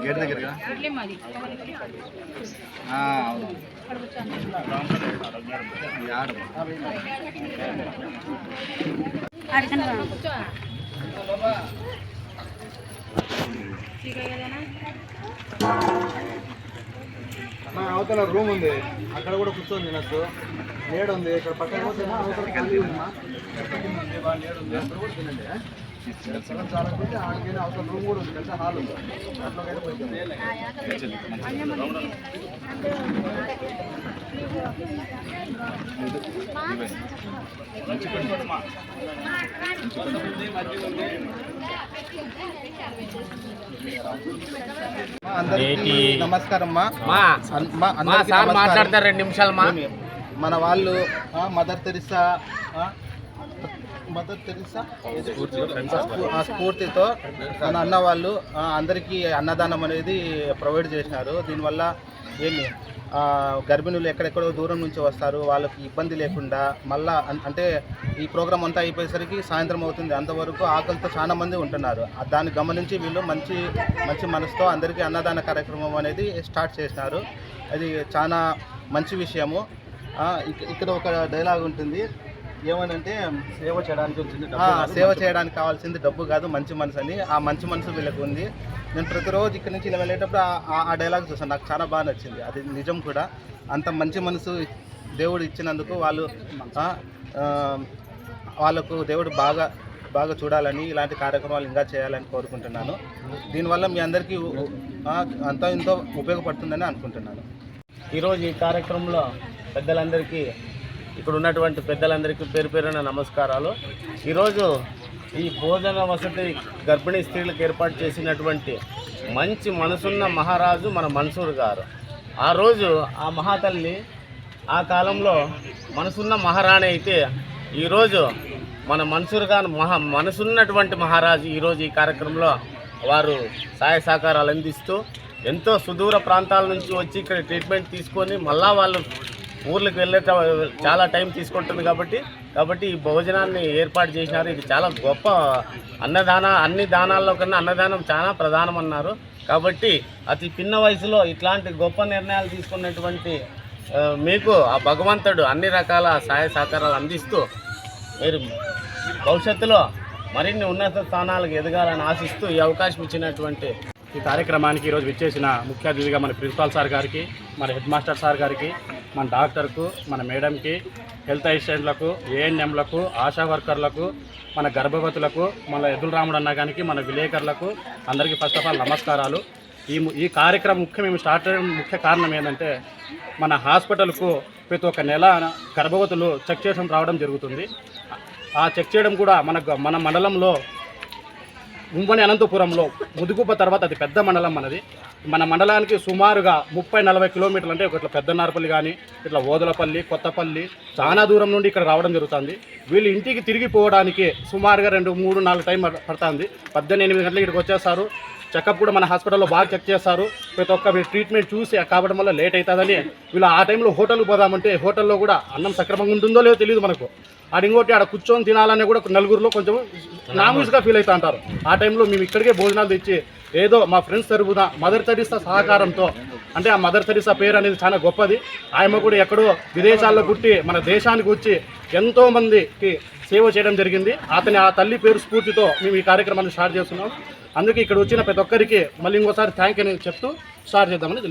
Gate దగ్గర అవతల room ఉంది, అక్కడ కూడా కూర్చొని తినచ్చు. నేడు ఉంది ఇక్కడ పక్కన పోతే అవతల ఖాళీ ఉందమ్మా, నేడు ఉంది అక్కడ కూడా తినండి. చాలా కొద్ది ఆడికైనా అవతల రూమ్ కూడా ఉంది కదా, హాల్ ఉంది, అట్లకైతే పోయింది. అందరికీ నమస్కారం అమ్మా. మాట్లాడతారు 2 నిమిషాలు. మన వాళ్ళు మదర్ తెరిసా స్ఫూర్తితో మన అన్న వాళ్ళు అందరికీ అన్నదానం అనేది ప్రొవైడ్ చేసినారు. దీనివల్ల ఏమి గర్భిణులు ఎక్కడెక్కడో దూరం నుంచి వస్తారు, వాళ్ళకి ఇబ్బంది లేకుండా మళ్ళా అంటే ఈ ప్రోగ్రాం అంతా అయిపోయేసరికి సాయంత్రం అవుతుంది, అంతవరకు ఆకలితో చాలా మంది ఉంటున్నారు. దాన్ని గమనించి వీళ్ళు మంచి మనసుతో అందరికీ అన్నదాన కార్యక్రమం అనేది స్టార్ట్ చేసినారు. అది చాలా మంచి విషయము. ఇక్కడ ఒక డైలాగ్ ఉంటుంది, ఏమనంటే సేవ చేయడానికి కావాల్సింది డబ్బు కాదు మంచి మనసు అని. ఆ మంచి మనసు వీళ్ళకి ఉంది. నేను ప్రతిరోజు ఇక్కడ నుంచి ఇలా వెళ్ళేటప్పుడు ఆ డైలాగ్ చూసాను, నాకు చాలా బాగా నచ్చింది. అది నిజం కూడా. అంత మంచి మనసు దేవుడు ఇచ్చినందుకు వాళ్ళకు దేవుడు బాగా చూడాలని, ఇలాంటి కార్యక్రమాలు ఇంకా చేయాలని కోరుకుంటున్నాను. దీనివల్ల మీ అందరికీ అంతా ఎంతో ఉపయోగపడుతుందని అనుకుంటున్నాను. ఈరోజు ఈ కార్యక్రమంలో పెద్దలందరికీ, ఇక్కడ ఉన్నటువంటి పెద్దలందరికీ పేరు పేరున నమస్కారాలు. ఈరోజు ఈ భోజన వసతి గర్భిణీ స్త్రీలకు ఏర్పాటు చేసినటువంటి మంచి మనసున్న మహారాజు మన మన్సూర్ గారు. ఆ రోజు ఆ మహాతల్లి ఆ కాలంలో మనసున్న మహారాణి అయితే, ఈరోజు మన మన్సూర్ గారు మనసున్నటువంటి మహారాజు ఈరోజు ఈ కార్యక్రమంలో వారు సహాయ సహకారాలు అందిస్తూ ఎంతో సుదూర ప్రాంతాల నుంచి వచ్చి ఇక్కడ ట్రీట్మెంట్ తీసుకొని మళ్ళా వాళ్ళు ఊర్లకు వెళ్ళే చాలా టైం తీసుకుంటుంది కాబట్టి ఈ భోజనాన్ని ఏర్పాటు చేసినారు. ఇది చాలా గొప్ప అన్ని దానాల్లో కన్నా అన్నదానం చాలా ప్రధానం అన్నారు. కాబట్టి అతి చిన్న వయసులో ఇట్లాంటి గొప్ప నిర్ణయాలు తీసుకున్నటువంటి మీకు ఆ భగవంతుడు అన్ని రకాల సహాయ సహకారాలు అందిస్తూ మీరు భవిష్యత్తులో మరిన్ని ఉన్నత స్థానాలకు ఎదగాలని ఆశిస్తూ ఈ అవకాశం ఇచ్చినటువంటి ఈ కార్యక్రమానికి ఈరోజు విచ్చేసిన ముఖ్య అతిథిగా మన ప్రిన్సిపాల్ సార్ గారికి, మన హెడ్ మాస్టర్ సార్ గారికి, మన డాక్టర్కు, మన మేడంకి, హెల్త్ అసిస్టెంట్లకు, ఏఎన్ఎంలకు, ఆశా వర్కర్లకు, మన గర్భవతులకు, మన ఎదురు రాముడు అన్న గారికి, మన విలేకరులకు అందరికీ ఫస్ట్ ఆఫ్ ఆల్ నమస్కారాలు. ఈ కార్యక్రమం మేము స్టార్ట్ చేయడం ముఖ్య కారణం ఏంటంటే, మన హాస్పిటల్కు ప్రతి ఒక్క నెల గర్భవతులు చెక్ చేయడం రావడం జరుగుతుంది. ఆ చెక్ చేయడం కూడా మన మండలంలో ఉమ్మడి అనంతపురంలో ముదుగుప్ప తర్వాత అది పెద్ద మండలం మనది. మన మండలానికి సుమారుగా 30-40 కిలోమీటర్లు, అంటే ఇట్లా పెద్దనార్పల్లి కానీ ఇట్లా ఓదలపల్లి, కొత్తపల్లి చాలా దూరం నుండి ఇక్కడ రావడం జరుగుతుంది. వీళ్ళు ఇంటికి తిరిగి పోవడానికి సుమారుగా 2-3-4 టైం పడుతుంది. 18-8 గంటలకు ఇక్కడికి వచ్చేస్తారు. చెకప్ కూడా మన హాస్పిటల్లో బాగా చెక్ చేస్తారు. ప్రతి ఒక్క ట్రీట్మెంట్ చూసి కావడం వల్ల లేట్ అవుతుందని వీళ్ళు ఆ టైంలో హోటల్కి పోదామంటే హోటల్లో కూడా అన్నం సక్రమంగా ఉంటుందో లేదో తెలియదు మనకు. ఇంకోటి ఆడ కూర్చొని తినాలనే కూడా నలుగురిలో కొంచెం నామూస్గా ఫీల్ అవుతూ ఉంటారు. ఆ టైంలో మేము ఇక్కడికే భోజనాలు తెచ్చి ఏదో మా ఫ్రెండ్స్ తరపున మదర్ తెరిసా సహకారంతో, అంటే ఆ మదర్ తెరిసా పేరు అనేది చాలా గొప్పది. ఆయమ్మ కూడా ఎక్కడో విదేశాల్లో పుట్టి మన దేశానికి వచ్చి ఎంతోమందికి సేవ చేయడం జరిగింది. ఆ తల్లి పేరు స్ఫూర్తితో మేము ఈ కార్యక్రమాన్ని స్టార్ట్ చేస్తున్నాం. అందుకే ఇక్కడ వచ్చిన ప్రతి ఒక్కరికి మళ్ళీ ఇంకోసారి థ్యాంక్ యూ అని చెప్తూ స్టార్ట్ చేద్దామని తెలియదు.